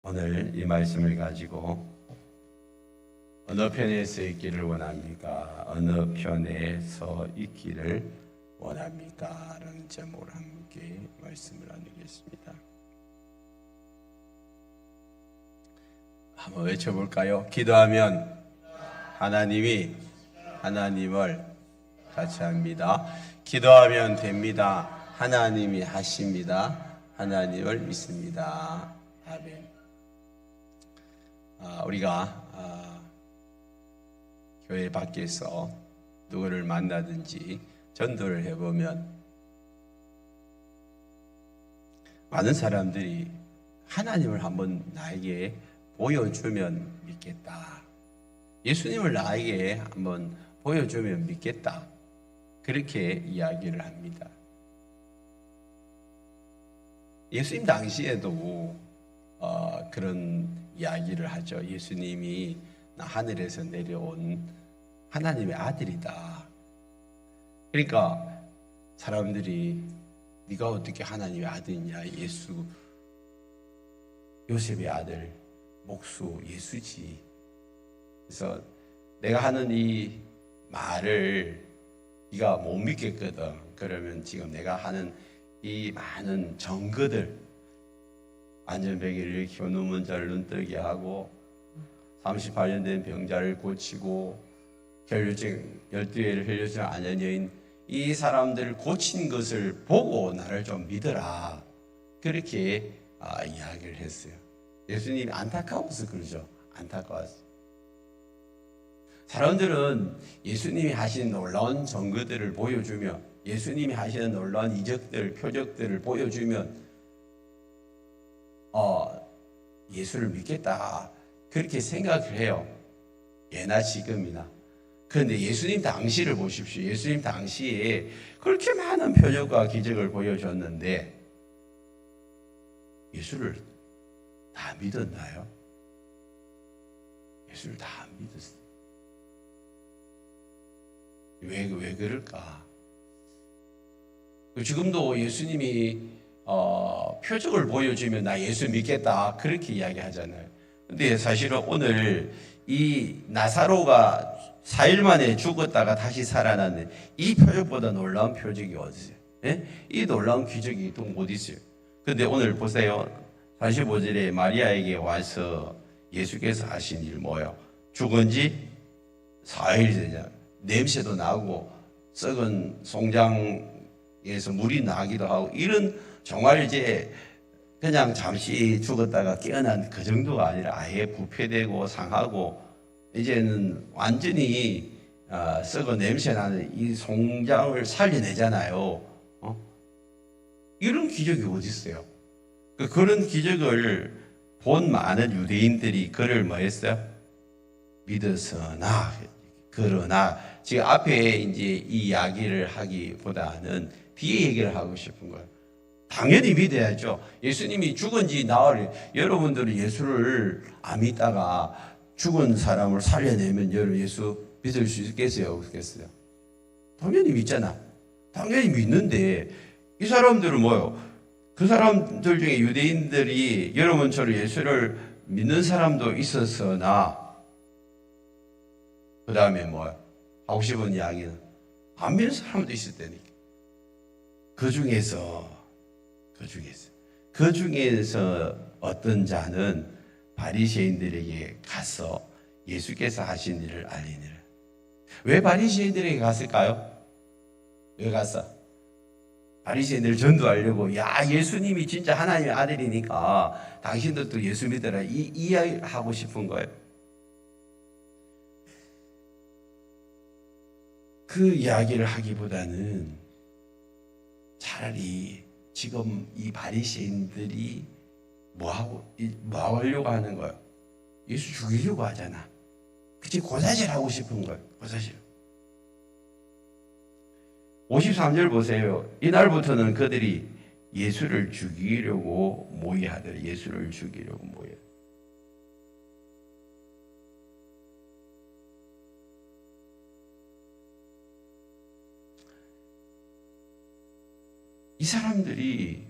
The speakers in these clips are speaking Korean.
오늘 이 말씀을 가지고 어느 편에 서 있기를 원합니까? 어느 편에 서 있기를 원합니까? 라는 제목으로 함께 말씀을 나누겠습니다. 한번 외쳐볼까요? 기도하면 하나님이 하나님을 같이 합니다. 기도하면 됩니다. 하나님이 하십니다. 하나님을 믿습니다. 아멘. 우리가 교회 밖에서 누구를 만나든지 전도를 해보면 많은 사람들이 하나님을 한번 나에게 보여주면 믿겠다. 예수님을 나에게 한번 보여주면 믿겠다. 그렇게 이야기를 합니다. 예수님 당시에도 그런 이야기를 하죠. 예수님이 하늘에서 내려온 하나님의 아들이다. 그러니까 사람들이 네가 어떻게 하나님의 아들이냐? 예수, 요셉의 아들, 목수 예수지. 그래서 내가 하는 이 말을 네가 못 믿겠거든. 그러면 지금 내가 하는 이 많은 증거들, 안전베개를 일으키고 눈먼 자를 눈뜨게 하고 38년 된 병자를 고치고 혈류증 12회를 혈류증 안전 여인, 이 사람들을 고친 것을 보고 나를 좀 믿어라. 그렇게 이야기를 했어요. 예수님이 안타까워서 그러죠. 안타까워서. 사람들은 예수님이 하신 놀라운 증거들을 보여주며 예수님이 하시는 놀라운 이적들, 표적들을 보여주면 예수를 믿겠다. 그렇게 생각을 해요. 예나 지금이나. 그런데 예수님 당시를 보십시오. 예수님 당시에 그렇게 많은 표적과 기적을 보여줬는데 예수를 다 믿었나요? 예수를 다 안 믿었어요. 왜 그럴까? 지금도 예수님이 표적을 보여주면 나 예수 믿겠다. 그렇게 이야기하잖아요. 근데 사실은 오늘 이 나사로가 4일 만에 죽었다가 다시 살아났는 이 표적보다 놀라운 표적이 어디 있어요? 예? 이 놀라운 기적이 또 어디 있어요? 근데 오늘 보세요. 45절에 마리아에게 와서 예수께서 하신 일 뭐예요? 죽은 지 4일 되잖아요. 냄새도 나고 썩은 송장에서 물이 나기도 하고 이런 정말 이제 그냥 잠시 죽었다가 깨어난 그 정도가 아니라 아예 부패되고 상하고 이제는 완전히 썩은 냄새 나는 이 송장을 살려내잖아요. 이런 기적이 어디 있어요? 그런 기적을 본 많은 유대인들이 그를 뭐 했어요? 믿어서나 그러나 지금 앞에 이제 이 이야기를 하기보다는 뒤에 얘기를 하고 싶은 거예요. 당연히 믿어야죠. 예수님이 죽은 지 나흘, 여러분들은 예수를 안 믿다가 죽은 사람을 살려내면 여러분 예수 믿을 수 있겠어요? 없겠어요? 당연히 믿잖아. 당연히 믿는데 이 사람들은 뭐요? 그 사람들 중에 유대인들이 여러분처럼 예수를 믿는 사람도 있었으나 그 다음에 뭐요? 하고 싶은 이야기는 안 믿는 사람도 있었다니까. 그 중에서 어떤 자는 바리새인들에게 가서 예수께서 하신 일을 알리니라. 왜 바리새인들에게 갔을까요? 왜 갔어? 바리새인들을 전도하려고, 야, 예수님이 진짜 하나님의 아들이니까 당신들도 예수 믿어라. 이 이야기 하고 싶은 거예요. 그 이야기를 하기보다는 차라리 지금 이 바리새인들이 뭐 하려고 하는 거예요? 예수 죽이려고 하잖아. 그치? 고사질 하고 싶은 거예요. 고사질. 53절 보세요. 이날부터는 그들이 예수를 죽이려고 모의하더라. 예수를 죽이려고 모여. 이 사람들이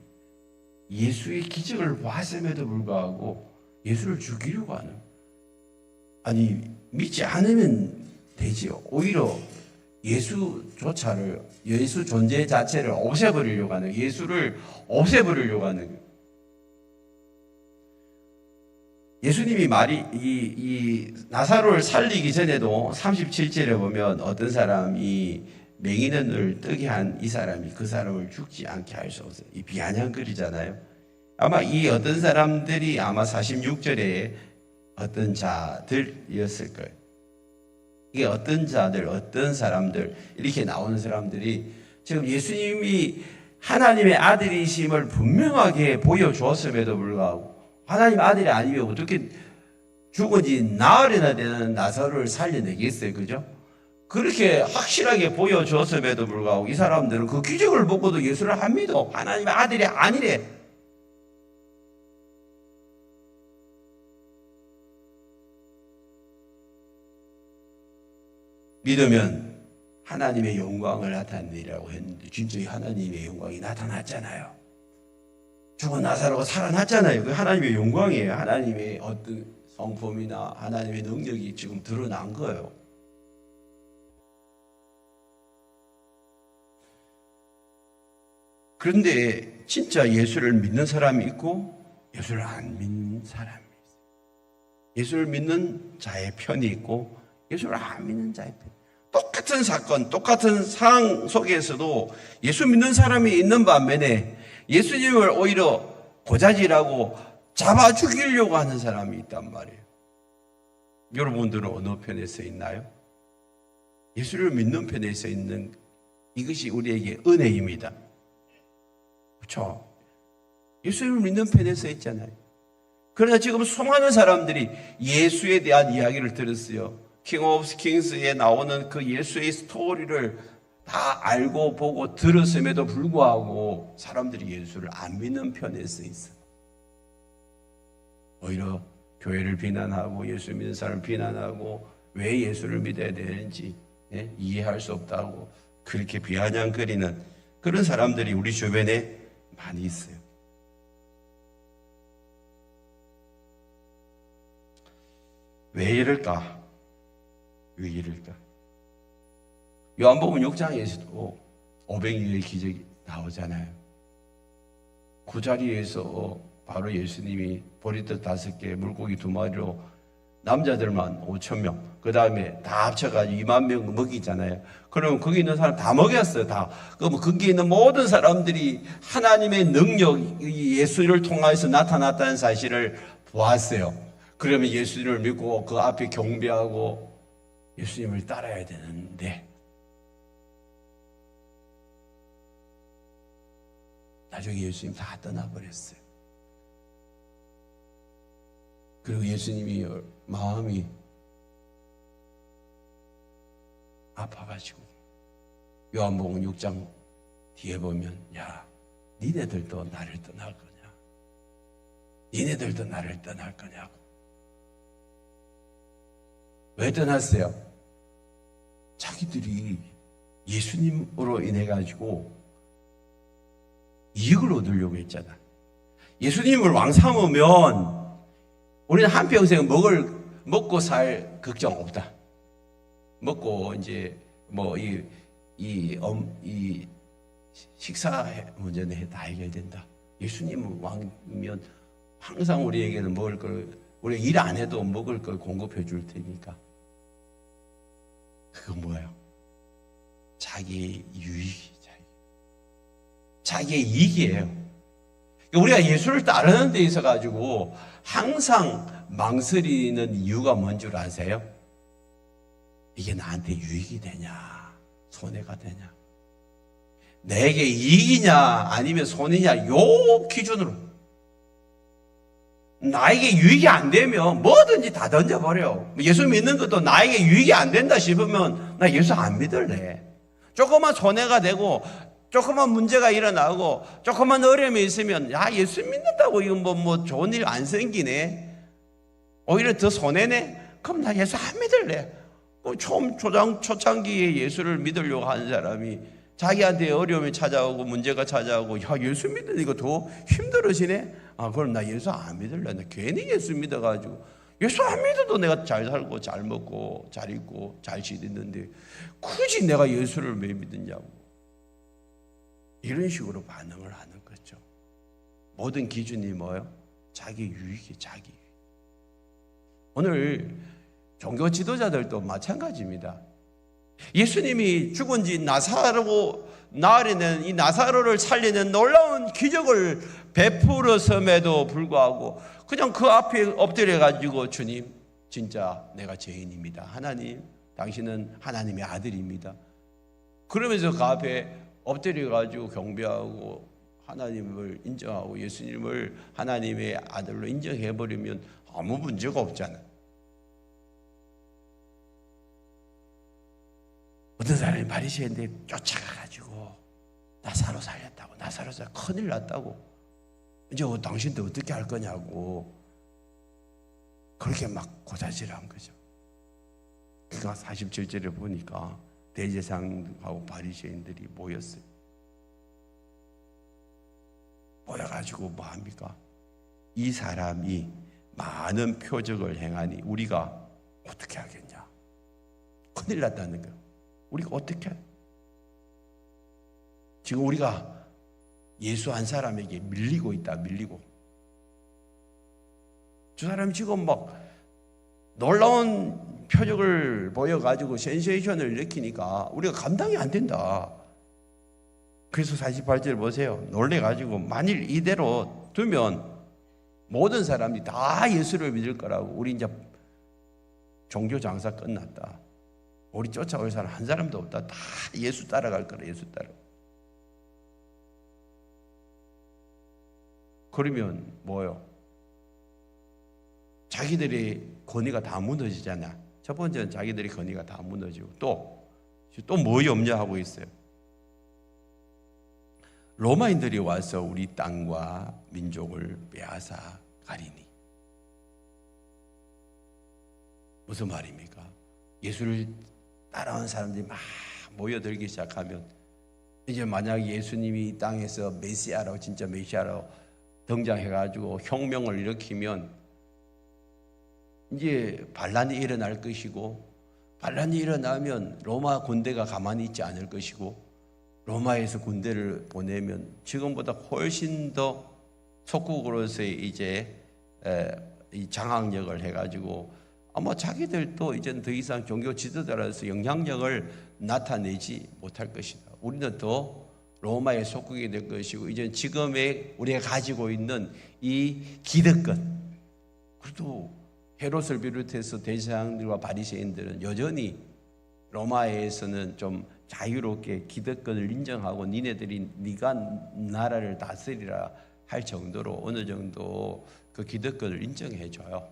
예수의 기적을 봤음에도 불구하고 예수를 죽이려고 하는, 아니 믿지 않으면 되지요. 오히려 예수조차를, 예수 존재 자체를 없애버리려고 하는, 예수를 없애버리려고 하는 거예요. 예수님이 말이 이 나사로를 살리기 전에도 37절에 보면 어떤 사람이 맹인을 뜨게 한 이 사람이 그 사람을 죽지 않게 할 수 없어요. 이 비아냥거리잖아요. 아마 이 어떤 사람들이 아마 46절에 어떤 자들이었을 거예요. 이게 어떤 자들, 어떤 사람들, 이렇게 나오는 사람들이 지금 예수님이 하나님의 아들이심을 분명하게 보여주었음에도 불구하고 하나님 아들이 아니면 어떻게 죽은 지 나흘이나 되는 나사로를 살려내겠어요, 그죠? 그렇게 확실하게 보여주었음에도 불구하고 이 사람들은 그 기적을 보고도 예수를 안 믿어. 하나님의 아들이 아니래. 믿으면 하나님의 영광을 나타내리라고 했는데 진짜 하나님의 영광이 나타났잖아요. 죽은 나사로가 살아났잖아요. 그 하나님의 영광이에요. 하나님의 어떤 성품이나 하나님의 능력이 지금 드러난 거예요. 그런데 진짜 예수를 믿는 사람이 있고 예수를 안 믿는 사람이 있어요. 예수를 믿는 자의 편이 있고 예수를 안 믿는 자의 편. 똑같은 사건, 똑같은 상황 속에서도 예수 믿는 사람이 있는 반면에 예수님을 오히려 고자질하고 잡아 죽이려고 하는 사람이 있단 말이에요. 여러분들은 어느 편에 서 있나요? 예수를 믿는 편에 서 있는, 이것이 우리에게 은혜입니다. 그렇죠? 예수를 믿는 편에 서 있잖아요. 그러나 지금 수많은 사람들이 예수에 대한 이야기를 들었어요. 킹 오브 킹스에 나오는 그 예수의 스토리를 다 알고 보고 들었음에도 불구하고 사람들이 예수를 안 믿는 편에 서 있어요. 오히려 교회를 비난하고 예수 믿는 사람을 비난하고 왜 예수를 믿어야 되는지 이해할 수 없다고 그렇게 비아냥거리는 그런 사람들이 우리 주변에 많이 있어요. 왜 이럴까? 왜 이럴까? 요한복음 6장에서도 500일의 기적이 나오잖아요. 그 자리에서 바로 예수님이 보리떡 5개, 물고기 2마리로 남자들만 5,000명, 그 다음에 다 합쳐가지고 20,000명 먹이잖아요. 그러면 거기 있는 사람 다 먹였어요, 다. 그럼 거기 있는 모든 사람들이 하나님의 능력, 예수를 통해서 나타났다는 사실을 보았어요. 그러면 예수님을 믿고 그 앞에 경배하고 예수님을 따라야 되는데 나중에 예수님 다 떠나버렸어요. 그리고 예수님이 마음이 아파가지고 요한복음 6장 뒤에 보면 야, 니네들도 나를 떠날 거냐? 니네들도 나를 떠날 거냐고. 왜 떠났어요? 자기들이 예수님으로 인해 가지고 이익을 얻으려고 했잖아. 예수님을 왕 삼으면 우리는 한평생 먹고 살 걱정 없다. 먹고 이제 이 식사 문제는 다 해결된다. 예수님은 왕이면 항상 우리에게는 먹을 걸, 우리 일 안 해도 먹을 걸 공급해 줄 테니까. 그거 뭐예요? 자기의 유익이, 자기의 이익이에요. 우리가 예수를 따르는 데 있어 가지고 항상 망설이는 이유가 뭔 줄 아세요? 이게 나한테 유익이 되냐, 손해가 되냐, 내게 이익이냐 아니면 손해냐, 요 기준으로. 나에게 유익이 안 되면 뭐든지 다 던져버려. 예수 믿는 것도 나에게 유익이 안 된다 싶으면 나 예수 안 믿을래. 조금만 손해가 되고 조금만 문제가 일어나고 조금만 어려움이 있으면 야, 예수 믿는다고 이건 뭐 좋은 일 안 생기네, 오히려 더 손해네, 그럼 나 예수 안 믿을래. 초창기에 예수를 믿으려고 하는 사람이 자기한테 어려움이 찾아오고 문제가 찾아오고, 야, 예수 믿으니까 더 힘들어지네. 아, 그럼 나 예수 안 믿을래. 나 괜히 예수 믿어가지고, 예수 안 믿어도 내가 잘 살고 잘 먹고 잘 입고 잘 지냈는데 굳이 내가 예수를 왜 믿느냐고, 이런 식으로 반응을 하는 거죠. 모든 기준이 뭐예요? 자기 유익이 자기 유익. 오늘 종교 지도자들도 마찬가지입니다. 예수님이 죽은 지 나사로 나으리는 이 나사로를 살리는 놀라운 기적을 베풀었음에도 불구하고 그냥 그 앞에 엎드려 가지고, 주님, 진짜 내가 죄인입니다. 하나님, 당신은 하나님의 아들입니다. 그러면서 그 앞에 엎드려 가지고 경배하고 하나님을 인정하고 예수님을 하나님의 아들로 인정해 버리면 아무 문제가 없잖아요. 어떤 사람이 바리새인데 쫓아가가지고 나사로 살렸다고, 나사로 살려 큰일 났다고, 이제 당신도 어떻게 할 거냐고 그렇게 막 고자질한 거죠. 그가 47절에 보니까 대제사장하고 바리새인들이 모였어요. 모여가지고 뭐 합니까? 이 사람이 많은 표적을 행하니 우리가 어떻게 하겠냐? 큰일 났다는 거예요. 우리가 어떻게? 지금 우리가 예수 한 사람에게 밀리고 있다. 밀리고. 저 사람이 지금 막 놀라운 표적을 보여가지고 센세이션을 일으키니까 우리가 감당이 안 된다. 그래서 48절 보세요. 놀래가지고 만일 이대로 두면 모든 사람들이 다 예수를 믿을 거라고, 우리 이제 종교 장사 끝났다, 우리 쫓아올 사람 한 사람도 없다, 다 예수 따라갈 거라. 예수 따라. 그러면 뭐요? 자기들의 권위가 다 무너지잖아. 첫 번째는 자기들의 권위가 다 무너지고, 또 뭐 염려하고 있어요? 로마인들이 와서 우리 땅과 민족을 빼앗아 가리니. 무슨 말입니까? 예수를 따라온 사람들이 막 모여들기 시작하면, 이제 만약 예수님이 이 땅에서 메시아라고, 진짜 메시아라고 등장해가지고 혁명을 일으키면 이제 반란이 일어날 것이고, 반란이 일어나면 로마 군대가 가만히 있지 않을 것이고, 로마에서 군대를 보내면 지금보다 훨씬 더 속국으로서의 이제 이 장악력을 해가지고 아마 자기들도 이제는 더 이상 종교 지도자로서 영향력을 나타내지 못할 것이다. 우리는 더 로마의 속국이 될 것이고, 이제 지금의 우리가 가지고 있는 이 기득권, 그래도 헤롯을 비롯해서 대제사장들과 바리새인들은 여전히 로마에서는 좀 자유롭게 기득권을 인정하고 니네들이 네가 나라를 다스리라 할 정도로 어느 정도 그 기득권을 인정해 줘요.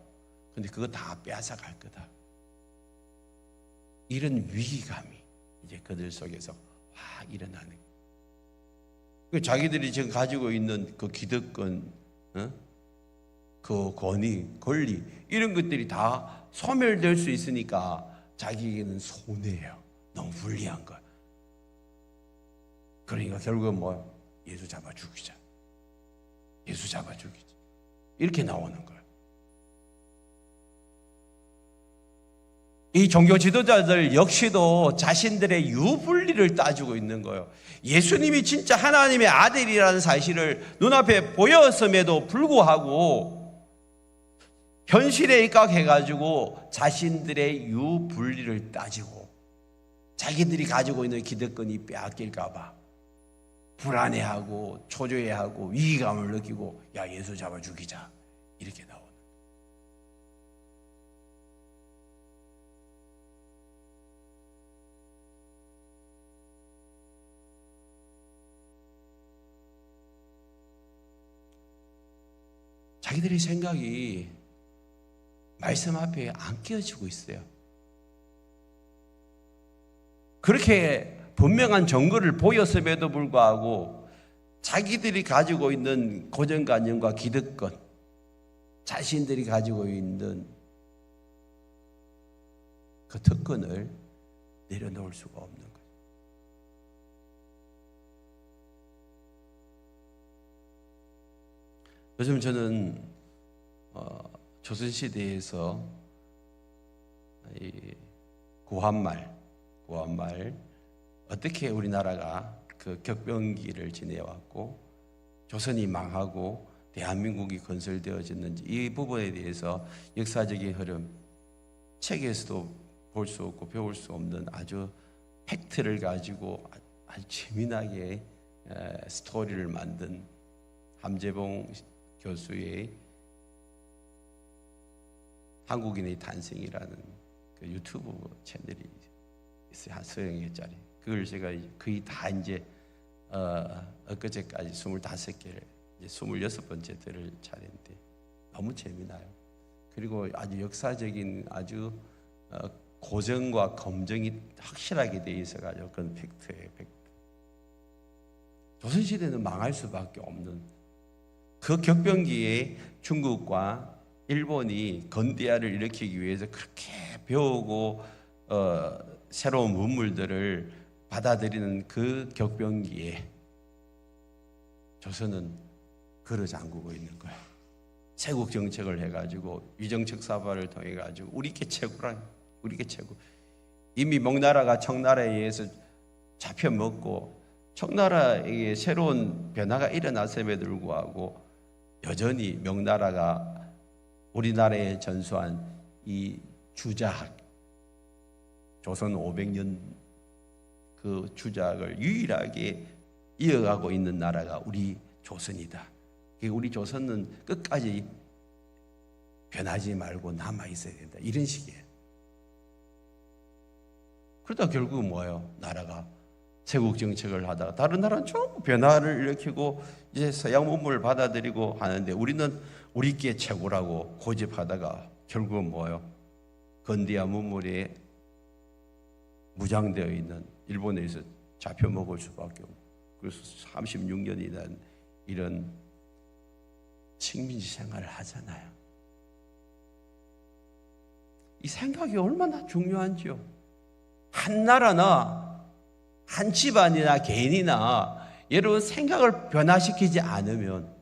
근데 그거 다 빼앗아갈 거다. 이런 위기감이 이제 그들 속에서 확 일어나는 거예요. 자기들이 지금 가지고 있는 그 기득권, 그 권위, 권리, 이런 것들이 다 소멸될 수 있으니까 자기에게는 손해예요. 너무 불리한 거. 그러니까 결국은 뭐, 예수 잡아 죽이자. 예수 잡아 죽이자. 이렇게 나오는 거예요. 이 종교 지도자들 역시도 자신들의 유불리를 따지고 있는 거예요. 예수님이 진짜 하나님의 아들이라는 사실을 눈앞에 보였음에도 불구하고 현실에 입각해가지고 자신들의 유불리를 따지고 자기들이 가지고 있는 기득권이 빼앗길까 봐 불안해하고 초조해하고 위기감을 느끼고, 야, 예수 잡아 죽이자, 이렇게 나오는. 자기들의 생각이 말씀 앞에 안 끼워지고 있어요. 그렇게 분명한 증거를 보였음에도 불구하고 자기들이 가지고 있는 고정관념과 기득권, 자신들이 가지고 있는 그 특권을 내려놓을 수가 없는 거예요. 요즘 저는 조선시대에서 이 구한말 어떻게 우리나라가 그 격변기를 지내왔고 조선이 망하고 대한민국이 건설되어졌는지 이 부분에 대해서 역사적인 흐름, 책에서도 볼 수 없고 배울 수 없는 아주 팩트를 가지고 아주 재미나게 스토리를 만든 함재봉 교수의 한국인의 탄생이라는 그 유튜브 채널이 있어요. 한 서너 개짜리. 그걸 제가 거의 다 이제 엊그제까지 25개를 이제 26번째 들을 차례인데 너무 재미나요. 그리고 아주 역사적인 아주 고정과 검증이 확실하게 돼 있어가지고 그건 팩트예요. 팩트. 조선시대는 망할 수밖에 없는 그 격변기에 중국과 일본이 건대화를 일으키기 위해서 그렇게 배우고 새로운 문물들을 받아들이는 그 격변기에 조선은 걸어 잠그고 있는 거예요. 세국 정책을 해가지고 위정책 사발을 통해 가지고 우리께 최고란 우리께 최고. 이미 명나라가 청나라에 의해서 잡혀 먹고 청나라에게 새로운 변화가 일어났음에도 불구하고 여전히 명나라가 우리나라에 전수한 이 주자학 조선 500년 그 주자학을 유일하게 이어가고 있는 나라가 우리 조선이다. 우리 조선은 끝까지 변하지 말고 남아 있어야 된다. 이런 식이에요. 그러다 결국은 뭐예요? 나라가 세국 정책을 하다가 다른 나라는 전부 변화를 일으키고 이제 서양 문물을 받아들이고 하는데 우리는 우리께 최고라고 고집하다가 결국은 뭐예요? 건대화 문물에 무장되어 있는 일본에서 잡혀 먹을 수밖에 없고 그래서 36년이라는 이런 식민지 생활을 하잖아요. 이 생각이 얼마나 중요한지요. 한 나라나 한 집안이나 개인이나 여러분 생각을 변화시키지 않으면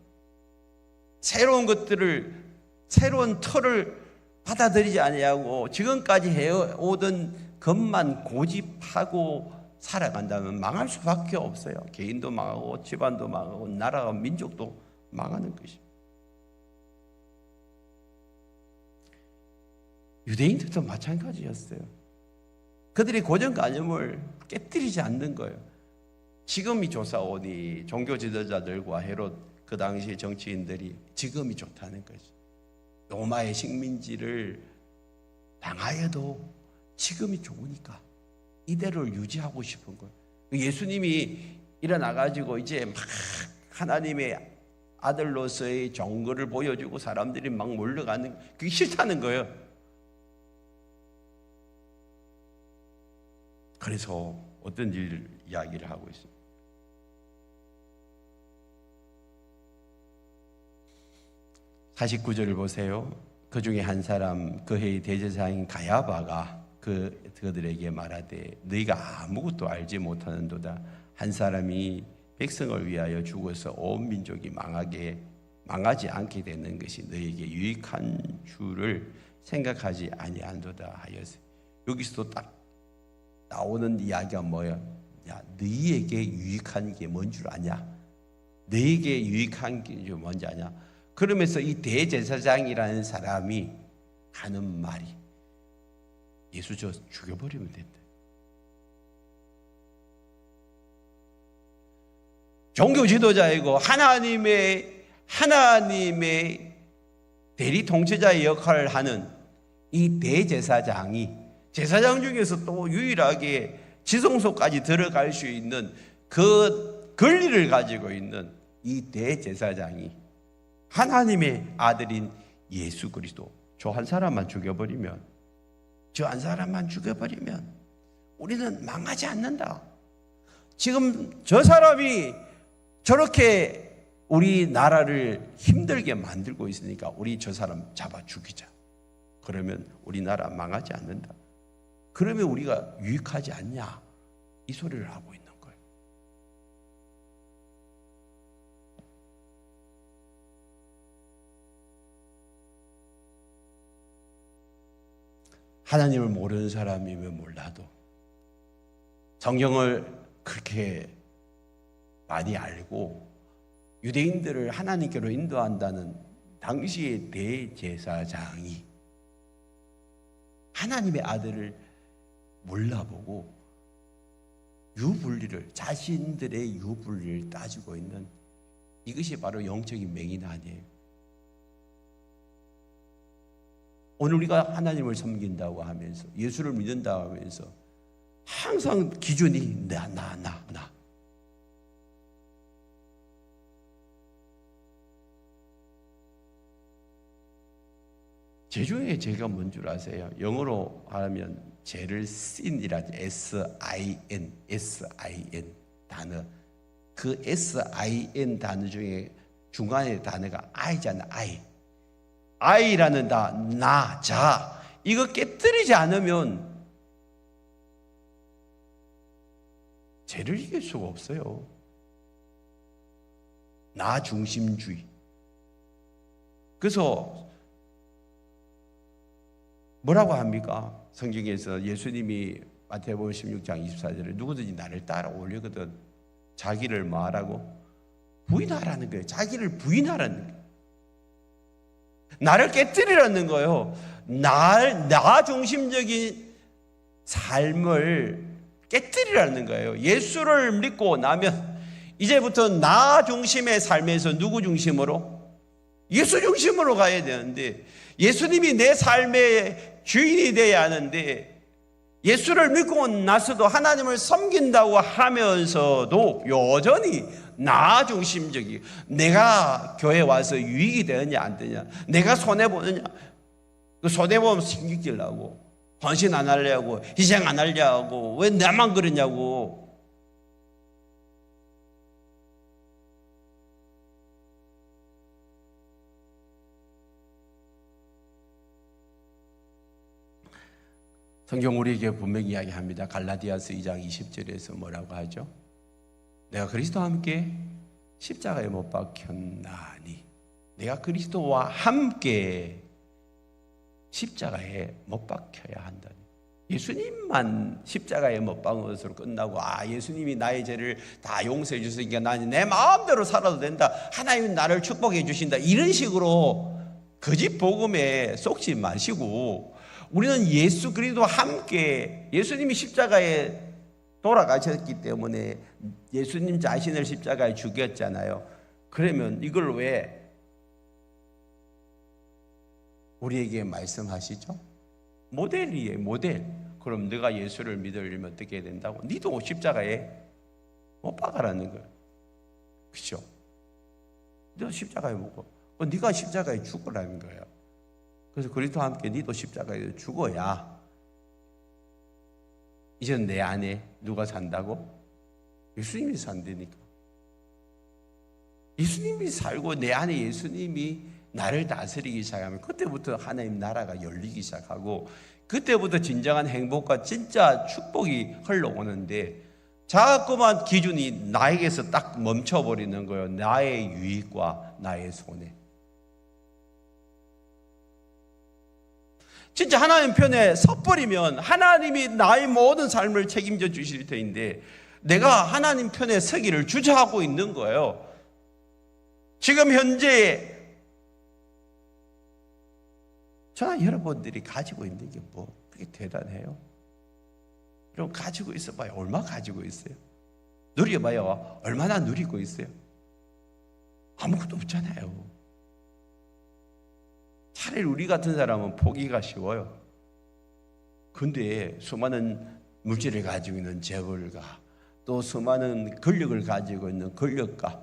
새로운 것들을 새로운 틀을 받아들이지 아니하고 지금까지 해오던 것만 고집하고 살아간다면 망할 수밖에 없어요. 개인도 망하고 집안도 망하고 나라와 민족도 망하는 것입니다. 유대인들도 마찬가지였어요. 그들이 고정관념을 깨뜨리지 않는 거예요. 지금이 좋사오니 종교 지도자들과 헤롯 그 당시 정치인들이 지금이 좋다는 거죠. 로마의 식민지를 당하여도 지금이 좋으니까 이대로를 유지하고 싶은 거예요. 예수님이 일어나가지고 이제 막 하나님의 아들로서의 정거를 보여주고 사람들이 막 몰려가는 그게 싫다는 거예요. 그래서 어떤 일 이야기를 하고 있습니다. 49절을 보세요. 그 중에 한 사람 그 해의 대제사장인 가야바가 그들에게 말하되 너희가 아무것도 알지 못하는도다. 한 사람이 백성을 위하여 죽어서 온 민족이 망하지 않게 되는 것이 너희에게 유익한 줄을 생각하지 아니한도다 하여서 여기서도 딱 나오는 이야기가 뭐예요? 야, 너희에게 유익한 게 뭔 줄 아냐? 너희에게 유익한 게 뭔지 아냐? 그러면서 이 대제사장이라는 사람이 하는 말이 예수 저 죽여버리면 된다. 종교 지도자이고 하나님의 대리 통치자의 역할을 하는 이 대제사장이 제사장 중에서 또 유일하게 지성소까지 들어갈 수 있는 그 권리를 가지고 있는 이 대제사장이 하나님의 아들인 예수 그리스도 저 한 사람만 죽여버리면 우리는 망하지 않는다. 지금 저 사람이 저렇게 우리나라를 힘들게 만들고 있으니까 우리 저 사람 잡아 죽이자. 그러면 우리나라 망하지 않는다. 그러면 우리가 유익하지 않냐? 이 소리를 하고 있는 거예요. 하나님을 모르는 사람이면 몰라도 성경을 그렇게 많이 알고 유대인들을 하나님께로 인도한다는 당시의 대제사장이 하나님의 아들을 몰라보고 유불리를, 자신들의 유불리를 따지고 있는, 이것이 바로 영적인 맹인 아니에요. 오늘 우리가 하나님을 섬긴다고 하면서 예수를 믿는다고 하면서 항상 기준이 나. 죄 중에 죄가 뭔 줄 아세요? 영어로 하면 죄를 sin이라죠. S-I-N 단어. 그 S-I-N 단어 중에 중간에 단어가 I잖아. I라는 나, 자. 이거 깨뜨리지 않으면 죄를 이길 수가 없어요. 나 중심주의. 그래서 뭐라고 합니까? 성경에서 예수님이 마태복음 16장 24절에 누구든지 나를 따라오려거든 자기를 뭐하라고? 부인하라는 거예요. 자기를 부인하라는 거예요. 나를 깨뜨리라는 거예요. 나 중심적인 삶을 깨뜨리라는 거예요. 예수를 믿고 나면 이제부터 나 중심의 삶에서 누구 중심으로? 예수 중심으로 가야 되는데, 예수님이 내 삶의 주인이 되어야 하는데, 예수를 믿고 나서도 하나님을 섬긴다고 하면서도 여전히 나 중심적이, 내가 교회 와서 유익이 되느냐 안 되느냐, 내가 손해보느냐, 그 손해보면 신경질 나고 헌신 안 하려고, 희생 안 하려고, 왜 나만 그러냐고. 성경 우리에게 분명히 이야기합니다. 갈라디아서 2장 20절에서 뭐라고 하죠? 내가 그리스도와 함께 십자가에 못 박혔나니, 내가 그리스도와 함께 십자가에 못 박혀야 한다니. 예수님만 십자가에 못 박은 것으로 끝나고, 예수님이 나의 죄를 다 용서해 주시니까 나는 내 마음대로 살아도 된다, 하나님은 나를 축복해 주신다, 이런 식으로 거짓 복음에 속지 마시고, 우리는 예수 그리스도와 함께, 예수님이 십자가에 돌아가셨기 때문에 예수님 자신을 십자가에 죽였잖아요. 그러면 이걸 왜 우리에게 말씀하시죠? 모델이에요, 모델. 그럼 네가 예수를 믿으려면 어떻게 해야 된다고? 니도 십자가에 못 박아라는 거예요. 그렇죠? 너 십자가에 못 박아. 네가 십자가에 죽으라는 거예요. 그래서 그리스도와 함께 니도 십자가에 죽어야 이제는 내 안에 누가 산다고? 예수님이 산다니까. 예수님이 살고 내 안에 예수님이 나를 다스리기 시작하면 그때부터 하나님 나라가 열리기 시작하고, 그때부터 진정한 행복과 진짜 축복이 흘러오는데, 자꾸만 기준이 나에게서 딱 멈춰버리는 거예요. 나의 유익과 나의 손해. 진짜 하나님 편에 섰버리면 하나님이 나의 모든 삶을 책임져 주실 터인데, 내가 하나님 편에 서기를 주저하고 있는 거예요. 지금 현재 저는 여러분들이 가지고 있는 게 뭐 그게 대단해요? 여러분 가지고 있어봐요. 얼마 가지고 있어요? 누려봐요. 얼마나 누리고 있어요? 아무것도 없잖아요. 차라리 우리 같은 사람은 포기가 쉬워요. 근데 수많은 물질을 가지고 있는 재벌가, 또 수많은 권력을 가지고 있는 권력가,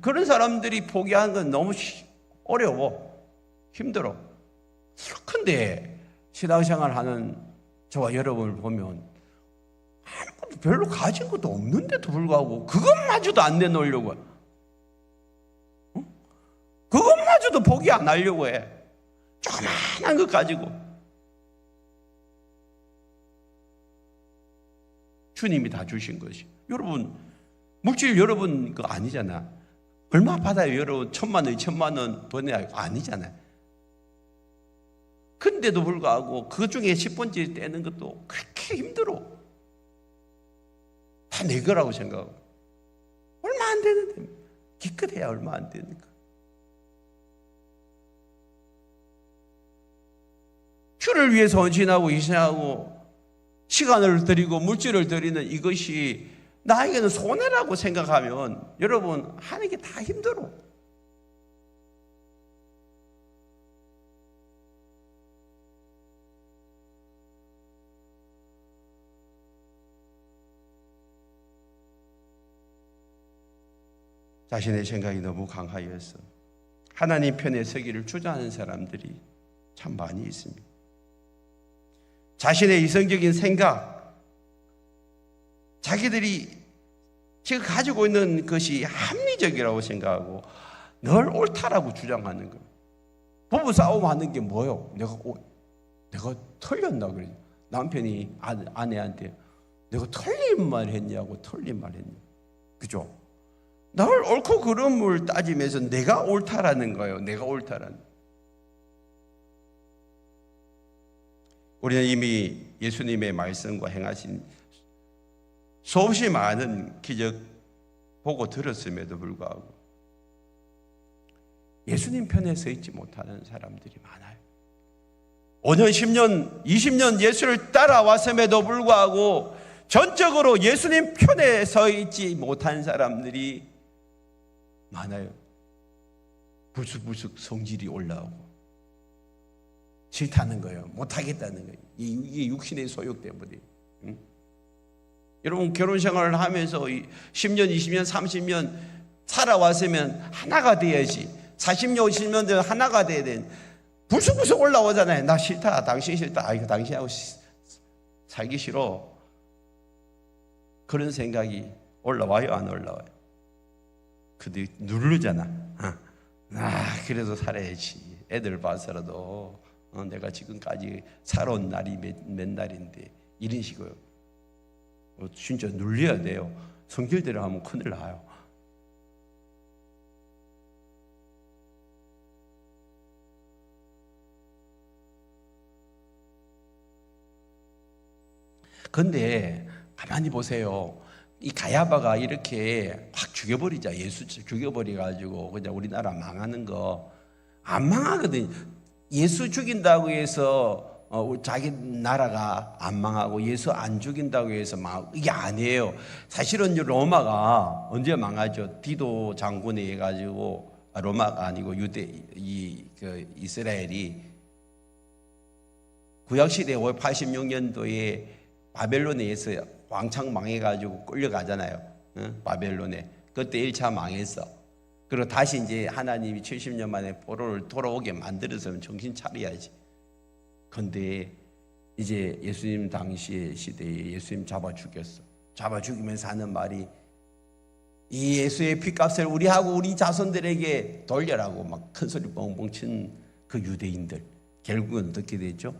그런 사람들이 포기하는 건 너무 어려워, 힘들어. 근데 신앙생활 하는 저와 여러분을 보면 아무것도 별로 가진 것도 없는데도 불구하고 그것마저도 안 내놓으려고 해. 그것마저도 포기 안 하려고 해. 조그만한 것 가지고. 주님이 다 주신 것이. 여러분, 물질 여러분 거 아니잖아. 얼마 받아요, 여러분? 1,000만 원, 2,000만 원 번해야 아니잖아요. 근데도 불구하고 그 중에 10번째 떼는 것도 그렇게 힘들어. 다 내 거라고 생각하고. 얼마 안 되는데, 기껏해야 얼마 안 되니까. 주를 위해서 헌신하고 희생하고 시간을 드리고 물질을 드리는 이것이 나에게는 손해라고 생각하면 여러분 하는 게 다 힘들어. 자신의 생각이 너무 강하여서 하나님 편에 서기를 주저하는 사람들이 참 많이 있습니다. 자신의 이성적인 생각, 자기들이 지금 가지고 있는 것이 합리적이라고 생각하고 늘 옳다라고 주장하는 거예요. 부부 싸움 하는 게 뭐예요? 내가 틀렸나 그래요. 남편이 아내한테 내가 틀린 말 했냐고 틀린 말 했냐. 그죠? 늘 옳고 그름을 따지면서 내가 옳다라는 거예요. 내가 옳다라는. 우리는 이미 예수님의 말씀과 행하신 수없이 많은 기적 보고 들었음에도 불구하고 예수님 편에 서 있지 못하는 사람들이 많아요. 5년, 10년, 20년 예수를 따라왔음에도 불구하고 전적으로 예수님 편에 서 있지 못한 사람들이 많아요. 불쑥불쑥 성질이 올라오고 싫다는 거예요. 못하겠다는 거예요. 이게 육신의 소욕 때문에. 응? 여러분 결혼 생활을 하면서 10년, 20년, 30년 살아왔으면 하나가 돼야지. 40년, 50년 되면 하나가 돼야 돼. 불쑥불쑥 올라오잖아요. 나 싫다. 당신 싫다. 이거 당신하고 살기 싫어. 그런 생각이 올라와요? 안 올라와요? 근데 누르잖아. 그래도 살아야지. 애들 봐서라도 내가 지금까지 살아온 날이 몇 날인데 이런 식으로 진짜 눌려야 돼요. 성질대로 하면 큰일 나요. 근데 가만히 보세요. 이 가야바가 이렇게 확 죽여버리자. 예수 죽여버려가지고 그냥 우리나라 망하는 거 안 망하거든. 예수 죽인다고 해서 자기 나라가 안 망하고 예수 안 죽인다고 해서 망하고 이게 아니에요. 사실은 로마가 언제 망하죠? 디도 장군에 해가지고 로마가 아니고 이스라엘이 구약시대 586년도에 바벨론에 의해서 왕창 망해가지고 끌려가잖아요. 바벨론에. 그때 1차 망했어. 그리고 다시 이제 하나님이 70년 만에 포로를 돌아오게 만들어서 정신 차려야지. 근데 이제 예수님 당시의 시대에 예수님 잡아 죽였어. 잡아 죽이면서 하는 말이 이 예수의 피값을 우리하고 우리 자손들에게 돌려라고 막 큰 소리 뻥뻥 친 그 유대인들. 결국은 어떻게 됐죠?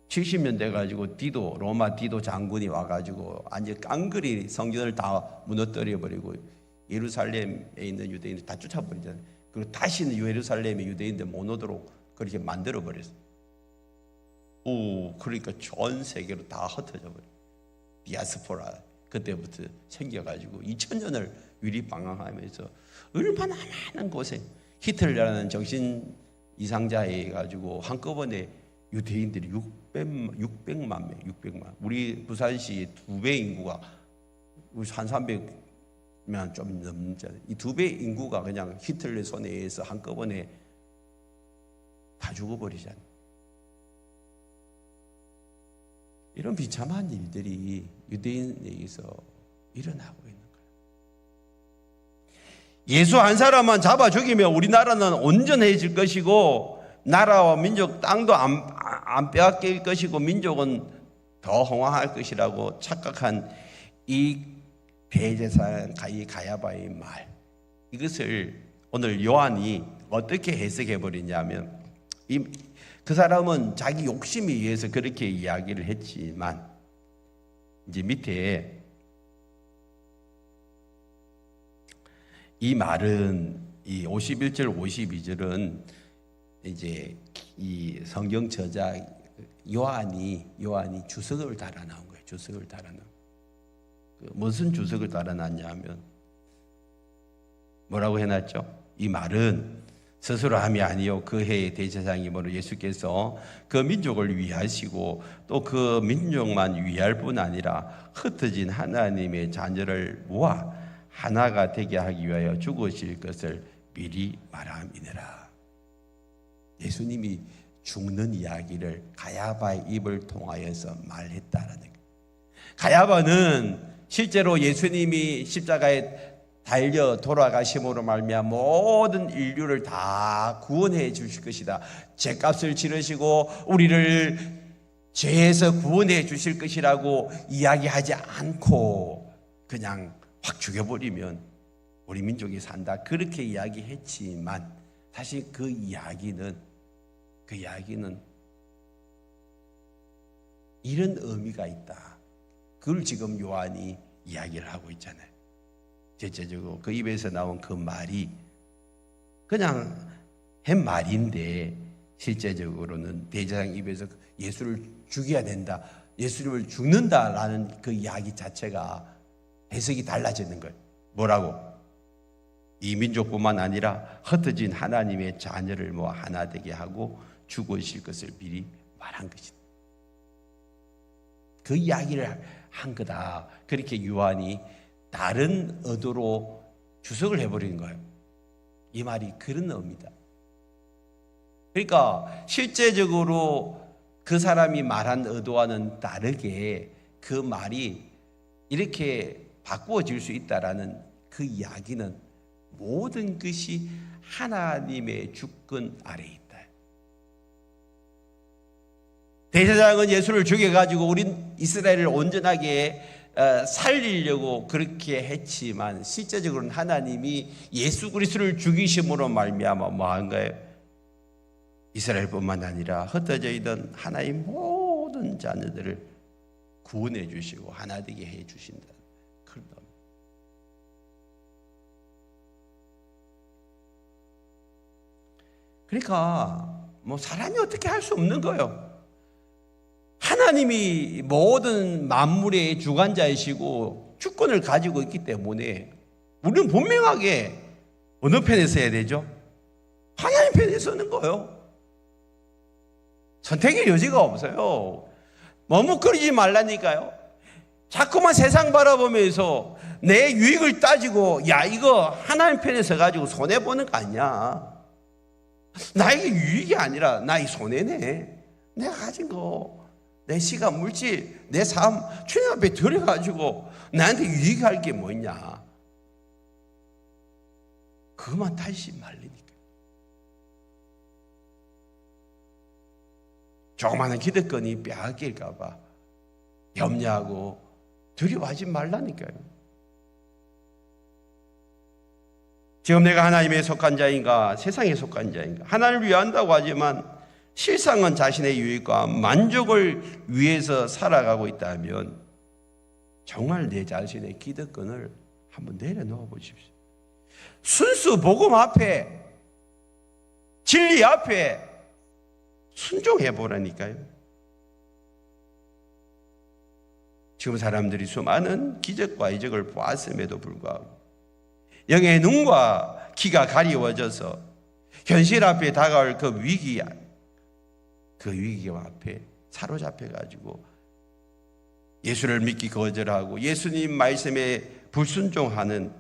70년 돼가지고 로마 디도 장군이 와가지고 완전 깡그리 성전을 다 무너뜨려 버리고 예루살렘에 있는 유대인들 다 쫓아버리잖아요. 그리고 다시는 예루살렘의 유대인들 못 오도록 그렇게 만들어 버렸어요. 그러니까 전 세계로 다 흩어져 버려요. 디아스포라 그때부터 생겨가지고 2000년을 유리방황하면서 얼마나 많은 곳에 히틀러라는 정신 이상자에 가지고 한꺼번에 유대인들이 600만 명, 600만. 우리 부산시 2배 인구가 한 300명 좀 넘잖아요. 이 2배 인구가 그냥 히틀러 손에 의해서 한꺼번에 다 죽어버리잖아요. 이런 비참한 일들이 유대인에게서 일어나고 있는 거예요. 예수 한 사람만 잡아 죽이면 우리나라는 온전해질 것이고 나라와 민족 땅도 안 빼앗길 것이고 민족은 더 흥왕할 것이라고 착각한 이 대제사장 가야바의 말, 이것을 오늘 요한이 어떻게 해석해 버리냐면 그 사람은 자기 욕심에 의해서 그렇게 이야기를 했지만 이제 밑에 이 말은 이 51절 52절은 이제 이 성경 저자 요한이 주석을 달아 나온 거예요. 주석을 달아 나온. 무슨 주석을 달아 놨냐면 뭐라고 해놨죠? 이 말은 스스로 함이 아니요 그 해의 대제사장이므로 예수께서 그 민족을 위하시고 또 그 민족만 위할 뿐 아니라 흩어진 하나님의 자녀를 모아 하나가 되게 하기 위하여 죽으실 것을 미리 말함이니라. 예수님이 죽는 이야기를 가야바의 입을 통하여서 말했다라는 거예요. 가야바는 실제로 예수님이 십자가에 달려 돌아가심으로 말미암아 모든 인류를 다 구원해 주실 것이다. 죄값을 치르시고 우리를 죄에서 구원해 주실 것이라고 이야기하지 않고 그냥 확 죽여버리면 우리 민족이 산다. 그렇게 이야기했지만 사실 그 이야기는 이런 의미가 있다. 그걸 지금 요한이 이야기를 하고 있잖아요. 실제적으로 그 입에서 나온 그 말이 그냥 한 말인데 실제적으로는 대제사장 입에서 예수를 죽여야 된다, 예수님을 죽는다라는 그 이야기 자체가 해석이 달라지는 거예요. 뭐라고? 이 민족뿐만 아니라 흩어진 하나님의 자녀를 모아 하나 되게 하고 죽으실 것을 미리 말한 것이다. 그 이야기를 한 거다. 그렇게 요한이 다른 의도로 주석을 해버리는 거예요. 이 말이 그런 의미다. 그러니까 실제적으로 그 사람이 말한 의도와는 다르게 그 말이 이렇게 바꾸어질 수 있다라는 그 이야기는 모든 것이 하나님의 주권 아래에 있다. 대제사장은 예수를 죽여가지고 우린 이스라엘을 온전하게 살리려고 그렇게 했지만 실제적으로는 하나님이 예수 그리스도를 죽이심으로 말미암아 뭐한 거예요? 이스라엘뿐만 아니라 흩어져 있던 하나의 모든 자녀들을 구원해 주시고 하나 되게 해 주신다. 그런 겁니다. 그러니까 뭐 사람이 어떻게 할 수 없는 거예요. 하나님이 모든 만물의 주관자이시고 주권을 가지고 있기 때문에 우리는 분명하게 어느 편에 서야 되죠? 하나님 편에 서는 거예요. 선택의 여지가 없어요. 머뭇거리지 말라니까요. 자꾸만 세상 바라보면서 내 유익을 따지고 야 이거 하나님 편에 서가지고 손해보는 거 아니야. 나에게 유익이 아니라 나의 손해네. 내가 가진 거 내 시간, 물질, 내 삶 주님 앞에 들여가지고 나한테 유익할 게 뭐냐. 그것만 다시 말리니까. 조그마한 기득권이 빼앗길까 봐 염려하고 두려워하지 말라니까요. 지금 내가 하나님에 속한 자인가 세상에 속한 자인가. 하나님을 위한다고 하지만 실상은 자신의 유익과 만족을 위해서 살아가고 있다면 정말 내 자신의 기득권을 한번 내려놓아 보십시오. 순수 복음 앞에 진리 앞에 순종해 보라니까요. 지금 사람들이 수많은 기적과 이적을 보았음에도 불구하고 영의 눈과 귀가 가리워져서 현실 앞에 다가올 그 위기와 앞에 사로잡혀가지고 예수를 믿기 거절하고 예수님 말씀에 불순종하는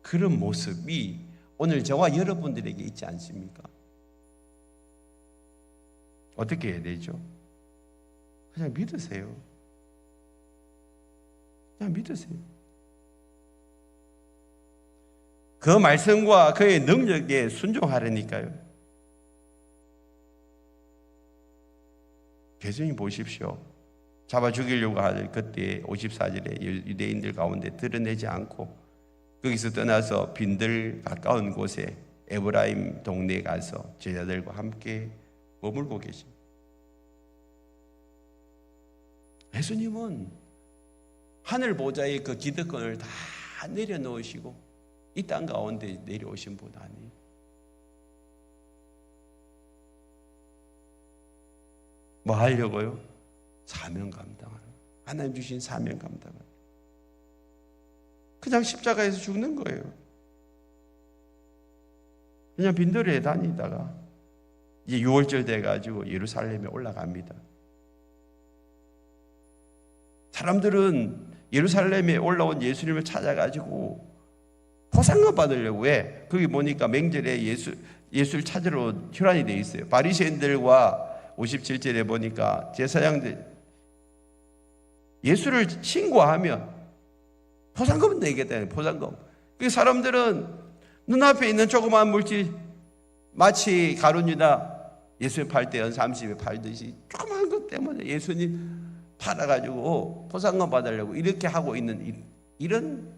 그런 모습이 오늘 저와 여러분들에게 있지 않습니까? 어떻게 해야 되죠? 그냥 믿으세요. 그냥 믿으세요. 그 말씀과 그의 능력에 순종하려니까요. 계승이 보십시오. 잡아 죽이려고 할 그때 54절에 유대인들 가운데 드러내지 않고 거기서 떠나서 빈들 가까운 곳에 에브라임 동네에 가서 제자들과 함께 머물고 계십니다. 예수님은 하늘 보좌의 그 기득권을 다 내려놓으시고 이 땅 가운데 내려오신 분 아니에요. 뭐 하려고요? 사명 감당하는, 하나님 주신 사명 감당하는. 그냥 십자가에서 죽는 거예요. 그냥 빈도리에 다니다가 이제 6월절 돼가지고 예루살렘에 올라갑니다. 사람들은 예루살렘에 올라온 예수님을 찾아가지고 포상금 받으려고. 왜? 거기 보니까 맹절에 예수를 찾으러 혈안이 돼 있어요. 바리새인들과 57절에 보니까 제사장들 예수를 신고하면 포상금을 내겠다는 포상금. 그 사람들은 눈앞에 있는 조그마한 물질, 마치 가룟유다 예수님 팔 때 연 30에 팔듯이 조그마한 것 때문에 예수님 팔아가지고 포상금 받으려고 이렇게 하고 있는 이런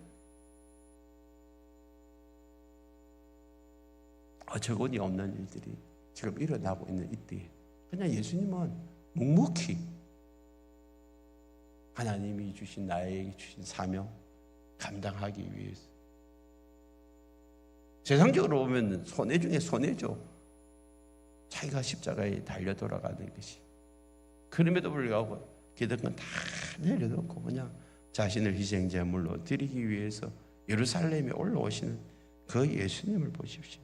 어처구니 없는 일들이 지금 일어나고 있는 이때에 그냥 예수님은 묵묵히 하나님이 주신, 나에게 주신 사명 감당하기 위해서, 세상적으로 보면 손해 중에 손해죠. 자기가 십자가에 달려 돌아가는 것이. 그럼에도 불구하고 기득권 다 내려놓고 그냥 자신을 희생제물로 드리기 위해서 예루살렘에 올라오시는 그 예수님을 보십시오.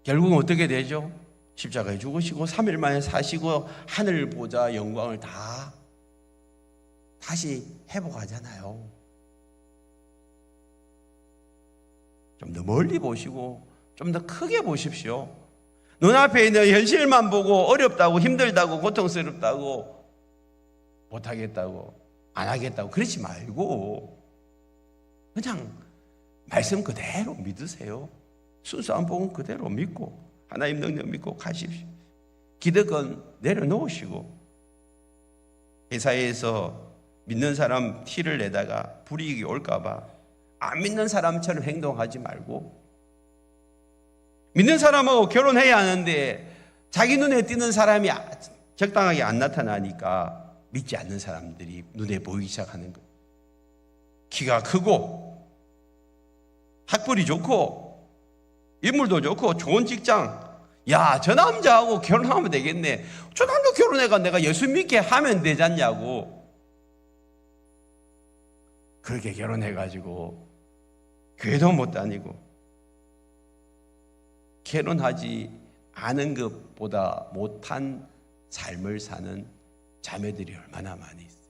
결국은 어떻게 되죠? 십자가에 죽으시고 3일 만에 사시고 하늘 보좌 영광을 다 다시 회복하잖아요. 좀 더 멀리 보시고 좀 더 크게 보십시오. 눈앞에 있는 현실만 보고 어렵다고, 힘들다고, 고통스럽다고, 못하겠다고, 안 하겠다고 그러지 말고 그냥 말씀 그대로 믿으세요. 순수한 복음 그대로 믿고 하나님 능력 믿고 가십시오. 기득권 내려놓으시고, 회사에서 믿는 사람 티를 내다가 불이익이 올까봐 안 믿는 사람처럼 행동하지 말고, 믿는 사람하고 결혼해야 하는데 자기 눈에 띄는 사람이 적당하게 안 나타나니까 믿지 않는 사람들이 눈에 보이기 시작하는 거예요. 키가 크고 학벌이 좋고 인물도 좋고 좋은 직장, 야, 저 남자하고 결혼하면 되겠네, 저 남자 결혼해가 내가 예수 믿게 하면 되지 않냐고. 그렇게 결혼해가지고 교회도 못 다니고 결혼하지 않은 것보다 못한 삶을 사는 자매들이 얼마나 많이 있어요.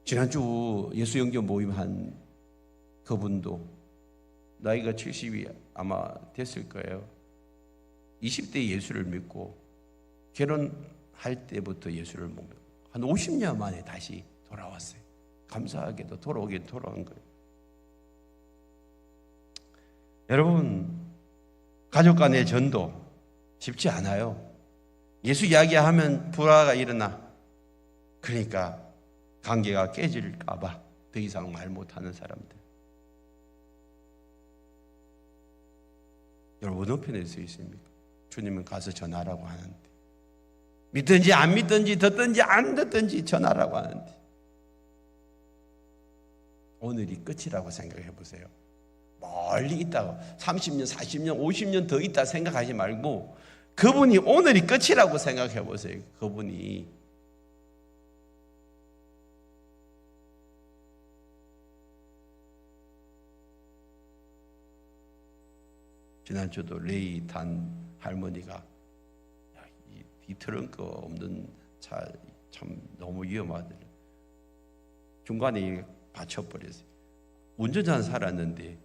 지난주 예수영전 모임한 그분도 나이가 70이 아마 됐을 거예요. 20대 예수를 믿고 결혼할 때부터 예수를 못 믿고 한 50년 만에 다시 돌아왔어요. 감사하게도 돌아오긴 돌아온 거예요. 여러분, 가족 간의 전도 쉽지 않아요. 예수 이야기하면 불화가 일어나. 그러니까 관계가 깨질까 봐 더 이상 말 못하는 사람들. 여러분 어느 편에 서 있습니까? 주님은 가서 전하라고 하는데, 믿든지 안 믿든지 듣든지 안 듣든지 전하라고 하는데, 오늘이 끝이라고 생각해 보세요. 멀리 있다고 30년, 40년, 50년 더 있다 생각하지 말고 그분이 오늘이 끝이라고 생각해 보세요. 그분이 지난주도 레이 탄 할머니가, 야, 이 트렁크 없는 차 참 너무 위험하더라. 중간에 받쳐버렸어요. 운전자는 살았는데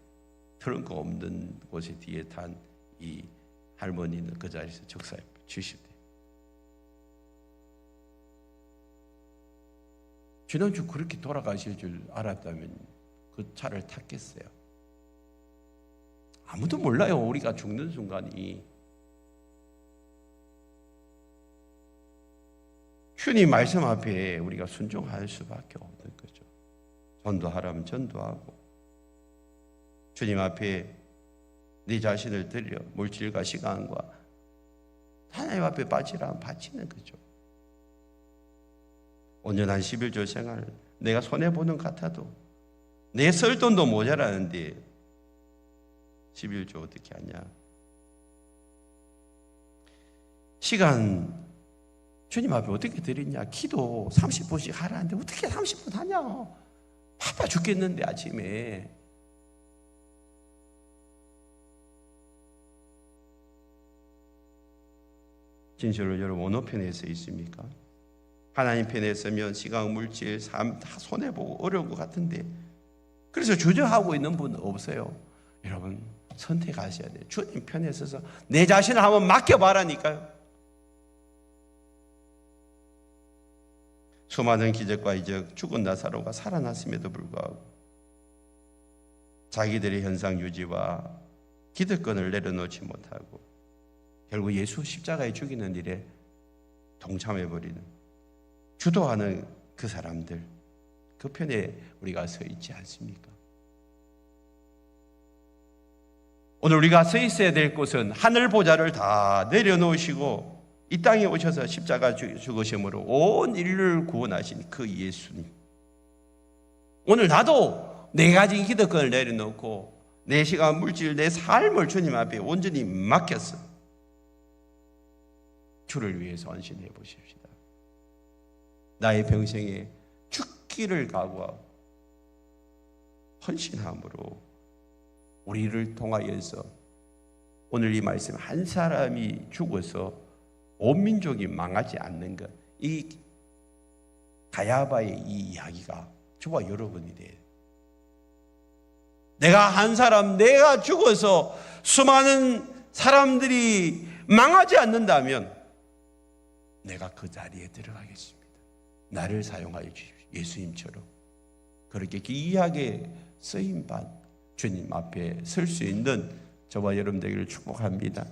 트렁크 없는 곳에 뒤에 탄 이 할머니는 그 자리에서 적사에 70대. 지난주 그렇게 돌아가실 줄 알았다면 그 차를 탔겠어요? 아무도 몰라요. 우리가 죽는 순간이. 주님 말씀 앞에 우리가 순종할 수밖에 없는 거죠. 전도하라면 전도하고, 주님 앞에 네 자신을 드려 물질과 시간과 하나님 앞에 바치라면 바치는 거죠. 온전한 11조 생활 내가 손해보는 것 같아도 내 설 돈도 모자라는데 11조 어떻게 하냐. 시간 주님 앞에 어떻게 드리냐. 기도 30분씩 하라는데 어떻게 30분 하냐. 바빠 죽겠는데 아침에. 진실로 여러분 어느 편에 서 있습니까? 하나님 편에 서면 시간, 물질, 삶 다 손해보고 어려운 것 같은데, 그래서 주저하고 있는 분 없어요? 여러분 선택하셔야 돼요. 주님 편에 서서 내 자신을 한번 맡겨봐라니까요. 수많은 기적과 이적, 죽은 나사로가 살아났음에도 불구하고 자기들의 현상 유지와 기득권을 내려놓지 못하고 결국 예수 십자가에 죽이는 일에 동참해버리는, 주도하는 그 사람들, 그 편에 우리가 서 있지 않습니까? 오늘 우리가 서 있어야 될 곳은 하늘 보좌를 다 내려놓으시고 이 땅에 오셔서 십자가 죽으심으로 온 인류를 구원하신 그 예수님. 오늘 나도 내 가진 기득권을 내려놓고 내 시간, 물질, 내 삶을 주님 앞에 온전히 맡겼어. 주를 위해서 헌신해 보십시다. 나의 평생에 죽기를 각오하고 헌신함으로 우리를 통하여서 오늘 이 말씀, 한 사람이 죽어서 온 민족이 망하지 않는 것, 이 가야바의 이 이야기가 저와 여러분이 돼요. 내가 한 사람, 내가 죽어서 수많은 사람들이 망하지 않는다면 내가 그 자리에 들어가겠습니다. 나를 사용하여 주십시오. 예수님처럼 그렇게 귀하게 쓰임받 주님 앞에 설 수 있는 저와 여러분 되기를 축복합니다.